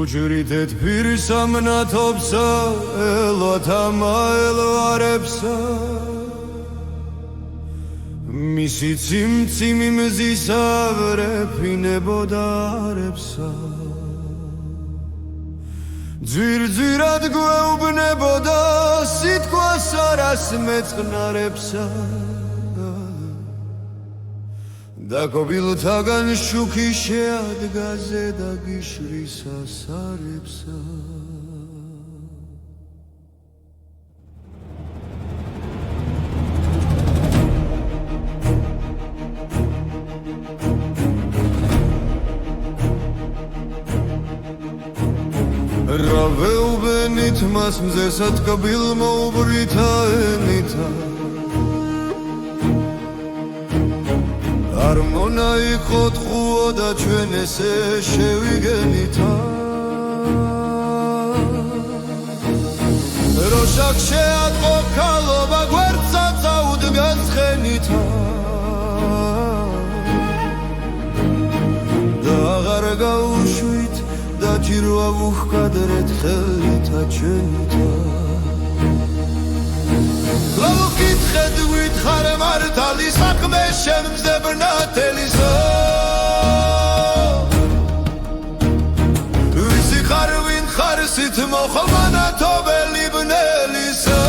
უჯრიდეთ ფირსა მნათობსა ელვათა მაელვარებსა მისი ციმციმი მზისა ვრეფინებოდა არებსა ძვირ-ძვირად გვეუბნებოდა სიტყვას არას მეწყნარებსა და კობილთაგან შუქი შეადგაზე და გიშრისა სარებსა რა ვეუბნით მას მზესად კბილ მოუბრითა ენითა არ მონა იყოთ ხუო და ჩვენ ესე შევიგენითა როშაკ შეატყო ქალობა გვერდსა წაუდგა ცხენითა და აღარ გაუშვით და ჯირვა ვუხკადრეთ ხელითა ჩვენითა ლოგიკეთ ვითხარ მართალი საქმე შემძებნა თელისა ვისი ხარ ვინ ხარ სით მოხმანა თობელი ბნელისა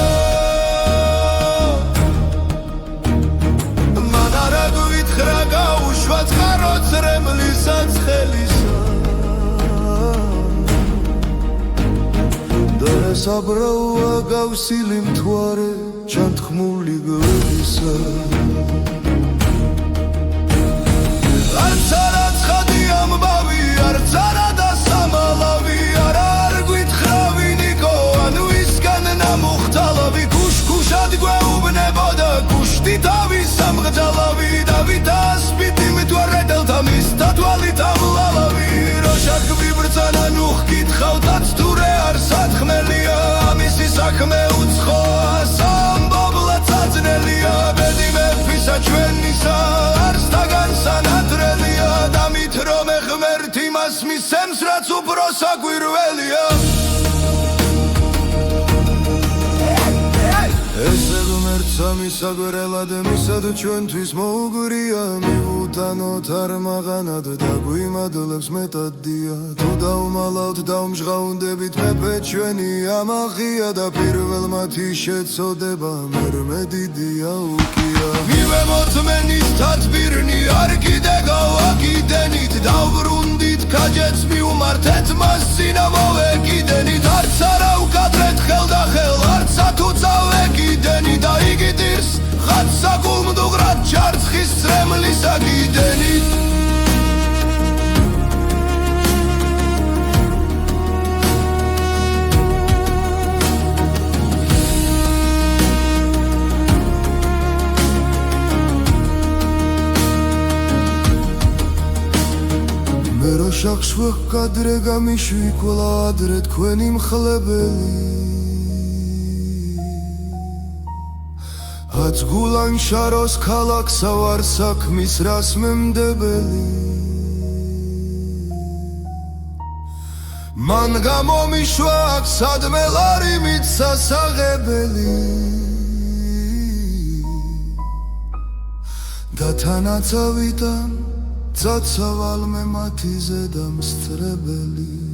მან არა გვითხრა გაუშვა ცხარო წრემლისაც ხელისა საბრაუა გავსილი მთვარე ჩანთქმული გველისა არც არა ცხადი ამბავი არც არა და სამალავი არ გვითხრა ვინიკო ან ვისგან ნამუხტალავი ქუშქუშად გვეუბნებოდა გუშტი თავის სამღჯალავი და ვითა სპიტი მთვარედელთა მის თათვალით ამლალავი როშაკ ვიბრძანა ნუხ კითხავდაც თურე არ სათხმელია ამისი საქმე უცხოა სამბობლა წაძნელია ბედი მეფისა ჩვენისა არც თაგან სანადრელია და მით რომ ღმერთი მას მისცემს რაც უფრო საგვირველია ესე ღმერთსა მისაგვერელად მისად ჩვენთვის მოუგვრია მივუტანოთ არ მაღანად და გვიმადლებს მეტადია თუ დავმალავთ დავმჟღაუნდებით მეფე ჩვენი ამაღია და პირველ მათი შეწოდება მერმე დიდია უკია მივემოთ მენის თათბირნი არ კიდე გავაკიდენით დავბრუნდით ქაჯეთს მიუმართეთ მას წინა მოვეკიდენით არც არა უკადრეთ ხელ და ხელ არც ათუ წავეკიდენით და იგიდირს ხაც საკულმდუღრად ჩარცხის წრემლის აგიდენით მე როშაკს ვეჰკადრე გამიშვი ყველა ადრე თქვენი მხლებელი აც გულანშაროს ქალაქსა ვარ საქმის რას მემდებელი მან გამომიშვა აქ სადმე ლარიმით სასაღებელი და თანაც ავიტან წაცავალ მე მათი ზედა მსწრებელი